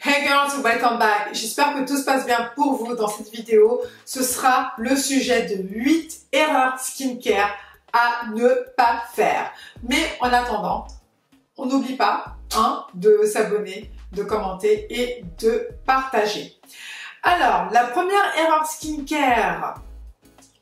Hey girls, welcome back. J'espère que tout se passe bien pour vous dans cette vidéo. Ce sera le sujet de 8 erreurs skincare à ne pas faire. Mais en attendant, on n'oublie pas de s'abonner, de commenter et de partager. Alors, la première erreur skincare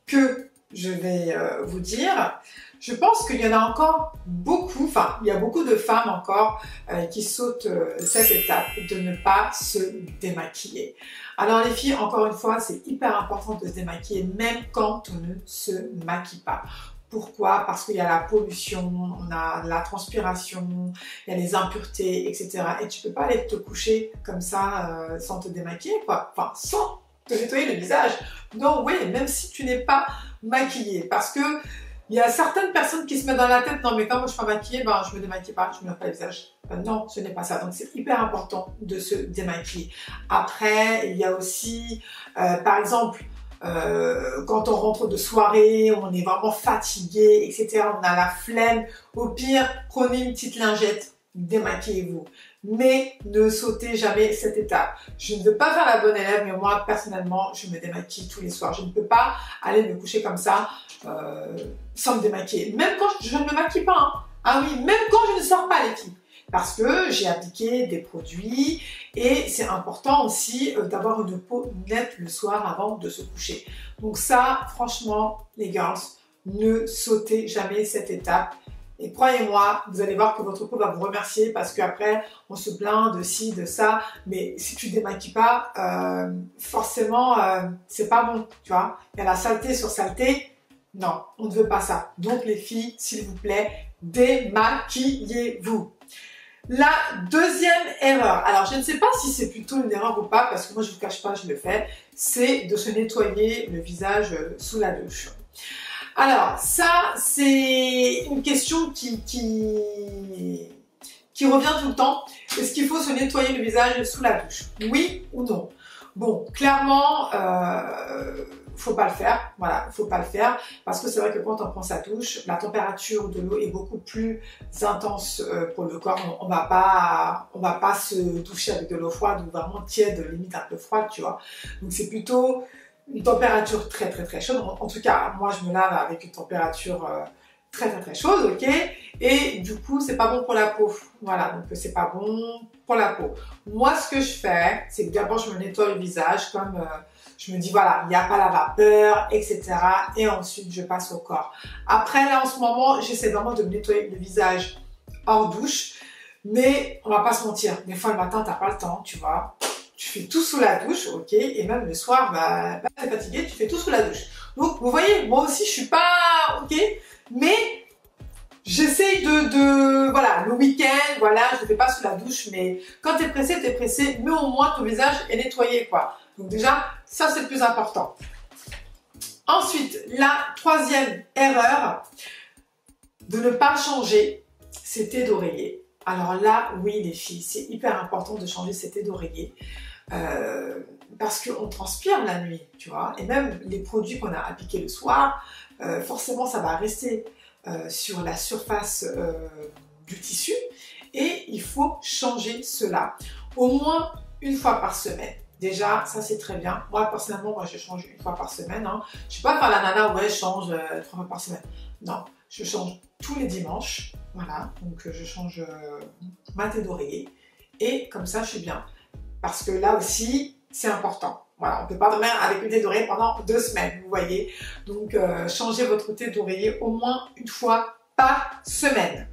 que je vais vous dire, je pense qu'il y en a encore beaucoup, enfin, il y a beaucoup de femmes encore qui sautent cette étape de ne pas se démaquiller. Alors les filles, encore une fois, c'est hyper important de se démaquiller même quand on ne se maquille pas. Pourquoi? Parce qu'il y a la pollution, on a la transpiration, il y a les impuretés, etc. Et tu peux pas aller te coucher comme ça sans te démaquiller, quoi. Enfin, sans te nettoyer le visage. Non, oui, même si tu n'es pas maquillée. Parce que il y a certaines personnes qui se mettent dans la tête, non mais quand moi je suis pas maquillée, ben, je me démaquille pas, je me lave pas le visage. Ben, non, ce n'est pas ça. Donc c'est hyper important de se démaquiller. Après, il y a aussi, par exemple, quand on rentre de soirée, on est vraiment fatigué, etc. On a la flemme. Au pire, prenez une petite lingette, démaquillez-vous. Mais ne sautez jamais cette étape. Je ne veux pas faire la bonne élève, mais moi, personnellement, je me démaquille tous les soirs. Je ne peux pas aller me coucher comme ça sans me démaquiller. Même quand je ne me maquille pas. Hein. Ah oui, même quand je ne sors pas, les filles. Parce que j'ai appliqué des produits et c'est important aussi d'avoir une peau nette le soir avant de se coucher. Donc ça, franchement, les girls, ne sautez jamais cette étape. Et croyez-moi, vous allez voir que votre peau va vous remercier parce qu'après, on se plaint de ci, de ça. Mais si tu ne démaquilles pas, forcément, c'est pas bon, tu vois. Il y a la saleté sur saleté. Non, on ne veut pas ça. Donc les filles, s'il vous plaît, démaquillez-vous. La deuxième erreur, alors je ne sais pas si c'est plutôt une erreur ou pas, parce que moi je ne vous cache pas, je le fais, c'est de se nettoyer le visage sous la douche. Alors ça, c'est une question qui revient tout le temps. Est-ce qu'il faut se nettoyer le visage sous la douche? Oui ou non? Bon, clairement, faut pas le faire. Voilà, faut pas le faire parce que c'est vrai que quand on prend sa douche, la température de l'eau est beaucoup plus intense pour le corps. On va pas se doucher avec de l'eau froide ou vraiment tiède, limite un peu froide, tu vois. Donc c'est plutôt une température très très très chaude. En tout cas, moi je me lave avec une température très très très chaude, ok. Et du coup, c'est pas bon pour la peau. Voilà, donc c'est pas bon pour la peau. Moi, ce que je fais, c'est que d'abord je me nettoie le visage comme je me dis voilà, il n'y a pas la vapeur, etc. Et ensuite, je passe au corps. Après, là, en ce moment, j'essaie vraiment de me nettoyer le visage hors douche. Mais on va pas se mentir, des fois le matin, t'as pas le temps, tu vois. Tu fais tout sous la douche, ok. Et même le soir, bah t'es fatigué, tu fais tout sous la douche. Donc, vous voyez, moi aussi, je suis pas ok. Mais j'essaye voilà, le week-end, voilà, je ne fais pas sous la douche, mais quand t'es pressé, mais au moins ton visage est nettoyé, quoi. Donc déjà, ça c'est le plus important. Ensuite, la troisième erreur, de ne pas changer ses thés d'oreiller. Alors là, oui les filles, c'est hyper important de changer ses thés d'oreiller. Parce qu'on transpire la nuit, tu vois, et même les produits qu'on a appliqués le soir, forcément ça va rester sur la surface du tissu et il faut changer cela au moins une fois par semaine. Déjà, ça c'est très bien. Moi personnellement, je change une fois par semaine. Hein. Je ne suis pas faire la nana, ouais, je change 3 fois par semaine. Non, je change tous les dimanches. Voilà, donc je change ma thé d'oreiller et comme ça je suis bien. Parce que là aussi, c'est important. Voilà, on ne peut pas dormir avec une thé d'oreiller pendant 2 semaines, vous voyez. Donc, changez votre thé d'oreiller au moins une fois par semaine.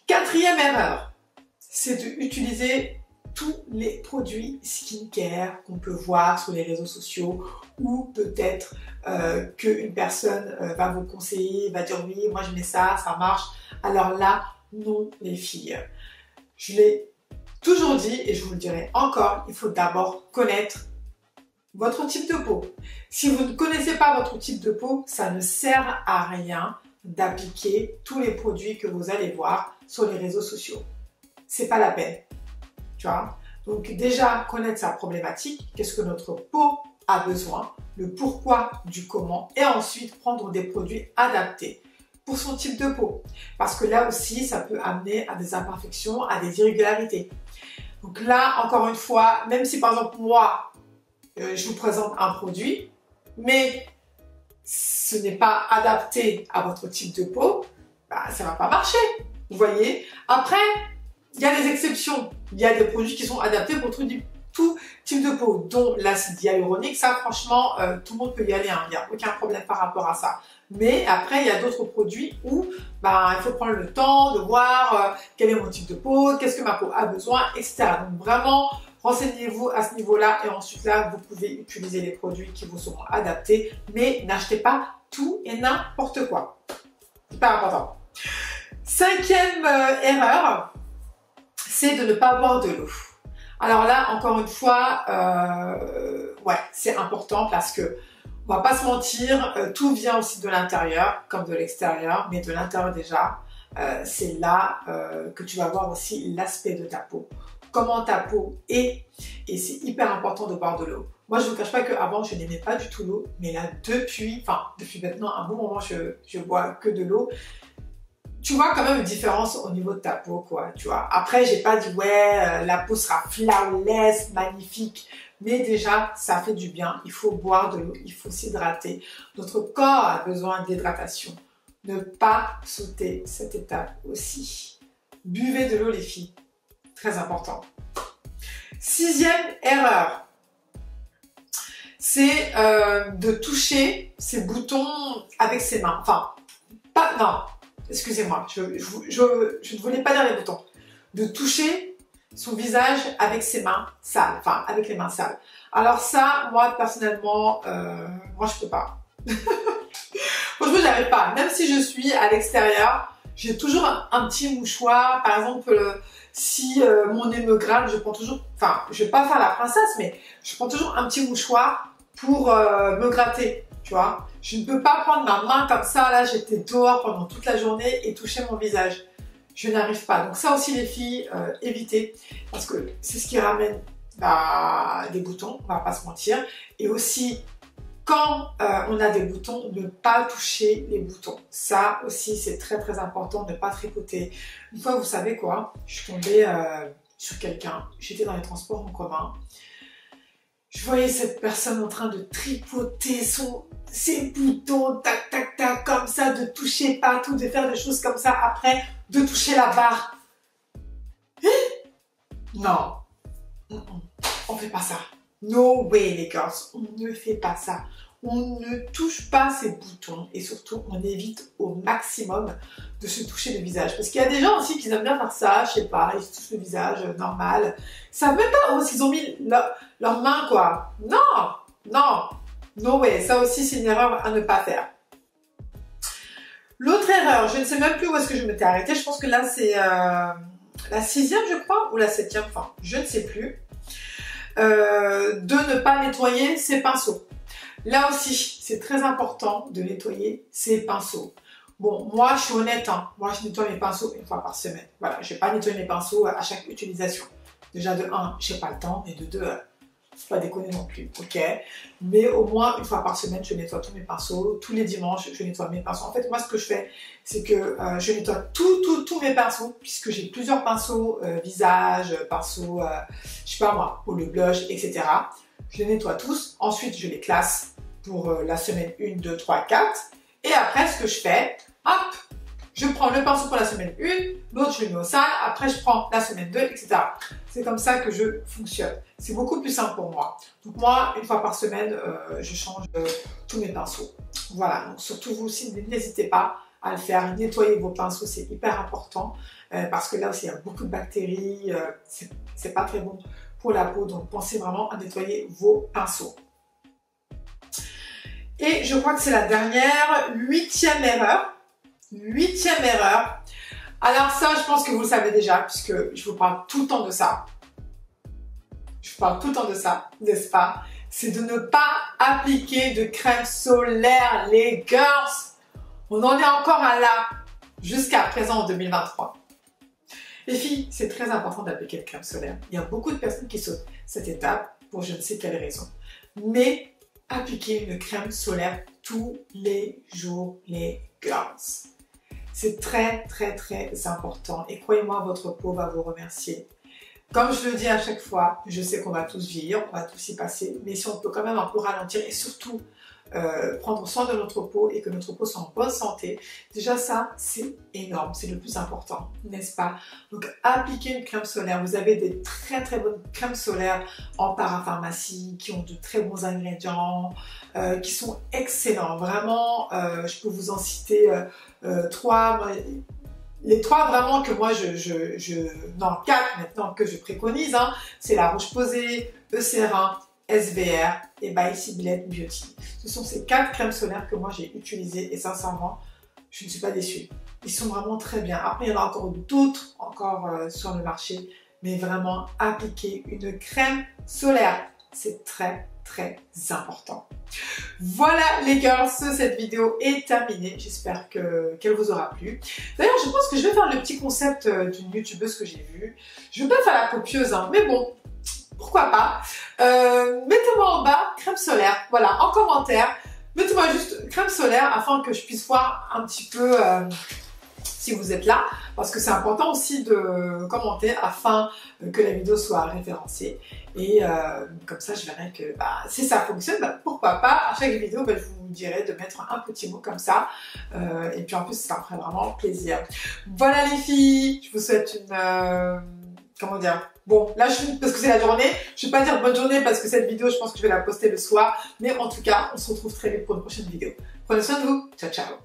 Quatrième erreur, c'est d'utiliser tous les produits skincare qu'on peut voir sur les réseaux sociaux ou peut-être qu'une personne va vous conseiller, va dire oui, moi je mets ça, ça marche. Alors là, non les filles. Je l'ai toujours dit et je vous le dirai encore, il faut d'abord connaître votre type de peau. Si vous ne connaissez pas votre type de peau, ça ne sert à rien d'appliquer tous les produits que vous allez voir sur les réseaux sociaux. C'est pas la peine, tu vois. Donc déjà, connaître sa problématique, qu'est-ce que notre peau a besoin, le pourquoi du comment, et ensuite prendre des produits adaptés pour son type de peau. Parce que là aussi, ça peut amener à des imperfections, à des irrégularités. Donc là, encore une fois, même si par exemple moi, je vous présente un produit, mais ce n'est pas adapté à votre type de peau, bah, ça ne va pas marcher, vous voyez. Après, il y a des exceptions. Il y a des produits qui sont adaptés pour tout type de peau, dont l'acide hyaluronique. Ça, franchement, tout le monde peut y aller, hein. Il n'y a aucun problème par rapport à ça. Mais après, il y a d'autres produits où bah, il faut prendre le temps de voir quel est mon type de peau, qu'est-ce que ma peau a besoin, etc. Donc vraiment, renseignez-vous à ce niveau-là et ensuite là, vous pouvez utiliser les produits qui vous seront adaptés, mais n'achetez pas tout et n'importe quoi. C'est pas important. Cinquième erreur, c'est de ne pas boire de l'eau. Alors là, encore une fois, ouais, c'est important parce que on va pas se mentir, tout vient aussi de l'intérieur comme de l'extérieur, mais de l'intérieur déjà, c'est là que tu vas voir aussi l'aspect de ta peau. Comment ta peau est, et c'est hyper important de boire de l'eau. Moi, je ne vous cache pas qu'avant, je n'aimais pas du tout l'eau, mais là, depuis maintenant un bon moment, je bois que de l'eau. Tu vois quand même une différence au niveau de ta peau, quoi, tu vois. Après, j'ai pas dit, ouais, la peau sera flawless, magnifique, mais déjà, ça fait du bien. Il faut boire de l'eau, il faut s'hydrater. Notre corps a besoin d'hydratation. Ne pas sauter cette étape aussi. Buvez de l'eau, les filles. Très important. Sixième erreur, c'est de toucher ses boutons avec ses mains. Enfin, pas, non, excusez-moi, je ne voulais pas dire les boutons. De toucher son visage avec ses mains sales, enfin, avec les mains sales. Alors ça, moi, personnellement, moi, je peux pas. Franchement, j'arrive pas. Même si je suis à l'extérieur, j'ai toujours un petit mouchoir. Par exemple, si mon nez me gratte, je prends toujours... Enfin, je vais pas faire la princesse, mais je prends toujours un petit mouchoir pour me gratter, tu vois. Je ne peux pas prendre ma main comme ça. Là, j'étais dehors pendant toute la journée et toucher mon visage. Je n'arrive pas. Donc ça aussi, les filles, évitez. Parce que c'est ce qui ramène des boutons, on va pas se mentir. Et aussi... Quand on a des boutons, ne pas toucher les boutons. Ça aussi, c'est très très important, ne pas tripoter. Une fois, vous savez quoi, je suis tombée sur quelqu'un, j'étais dans les transports en commun. Je voyais cette personne en train de tripoter ses boutons, tac tac tac, comme ça, de toucher partout, de faire des choses comme ça, après, de toucher la barre. Non, on fait pas ça. No way, les girls, on ne fait pas ça. On ne touche pas ces boutons et surtout, on évite au maximum de se toucher le visage. Parce qu'il y a des gens aussi qui aiment bien faire ça, je sais pas, ils se touchent le visage normal. Ça ne veut pas s'ils ont mis leurs mains, quoi. Non, non, no way. Ça aussi, c'est une erreur à ne pas faire. L'autre erreur, je ne sais même plus où est-ce que je m'étais arrêtée. Je pense que là, c'est la 6e, je crois, ou la 7e, enfin, je ne sais plus. De ne pas nettoyer ses pinceaux. Là aussi, c'est très important de nettoyer ses pinceaux. Bon, moi, je suis honnête, hein. Moi, je nettoie mes pinceaux une fois par semaine. Voilà, je ne vais pas nettoyer mes pinceaux à chaque utilisation. Déjà, de 1, je n'ai pas le temps, et de 2, faut pas déconner non plus, ok? Mais au moins, une fois par semaine, je nettoie tous mes pinceaux. Tous les dimanches, je nettoie mes pinceaux. En fait, moi, ce que je fais, c'est que je nettoie tous mes pinceaux, puisque j'ai plusieurs pinceaux visage, pinceaux, je sais pas moi, pour le blush, etc. Je les nettoie tous. Ensuite, je les classe pour la semaine 1, 2, 3, 4. Et après, ce que je fais, hop, je prends le pinceau pour la semaine 1, l'autre, je le mets au sale. Après, je prends la semaine 2, etc. C'est comme ça que je fonctionne. C'est beaucoup plus simple pour moi. Donc moi, une fois par semaine, je change tous mes pinceaux. Voilà, donc surtout vous aussi, n'hésitez pas à le faire. Nettoyer vos pinceaux, c'est hyper important parce que là aussi, il y a beaucoup de bactéries. C'est pas très bon pour la peau. Donc pensez vraiment à nettoyer vos pinceaux. Et je crois que c'est la dernière, 8e erreur. 8e erreur. Alors ça, je pense que vous le savez déjà, puisque je vous parle tout le temps de ça. Je vous parle tout le temps de ça, n'est-ce pas? C'est de ne pas appliquer de crème solaire, les girls. On en est encore à là, jusqu'à présent en 2023. Les filles, c'est très important d'appliquer de crème solaire. Il y a beaucoup de personnes qui sautent cette étape pour je ne sais quelle raison. Mais appliquez une crème solaire tous les jours, les girls. C'est très, très, très important. Et croyez-moi, votre peau va vous remercier. Comme je le dis à chaque fois, je sais qu'on va tous vieillir, on va tous y passer, mais si on peut quand même un peu ralentir et surtout prendre soin de notre peau et que notre peau soit en bonne santé, déjà ça c'est énorme, c'est le plus important, n'est-ce pas? Donc appliquez une crème solaire, vous avez des très bonnes crèmes solaires en parapharmacie qui ont de très bons ingrédients, qui sont excellents, vraiment je peux vous en citer 3. Les 3 vraiment que moi non 4 maintenant que je préconise, hein, c'est la Roche-Posay, Eucérin, SVR et By Sibyllette Beauty. Ce sont ces 4 crèmes solaires que moi j'ai utilisées et sincèrement, je ne suis pas déçue. Ils sont vraiment très bien. Après, il y en a encore d'autres sur le marché, mais vraiment appliquer une crème solaire, c'est très important. Voilà les girls, cette vidéo est terminée. J'espère qu'elle vous aura plu. D'ailleurs, je pense que je vais faire le petit concept d'une youtubeuse que j'ai vue. Je ne vais pas faire la copieuse, hein, mais bon, pourquoi pas. Mettez-moi en bas crème solaire, voilà, en commentaire. Mettez-moi juste crème solaire afin que je puisse voir un petit peu si vous êtes là, parce que c'est important aussi de commenter afin que la vidéo soit référencée. Et comme ça, je verrai que si ça fonctionne, pourquoi pas, à chaque vidéo, je vous dirai de mettre un petit mot comme ça. Et puis en plus, ça me ferait vraiment plaisir. Voilà les filles, je vous souhaite une... comment dire? Bon, là, parce que c'est la journée, je ne vais pas dire bonne journée parce que cette vidéo, je pense que je vais la poster le soir. Mais en tout cas, on se retrouve très vite pour une prochaine vidéo. Prenez soin de vous. Ciao, ciao.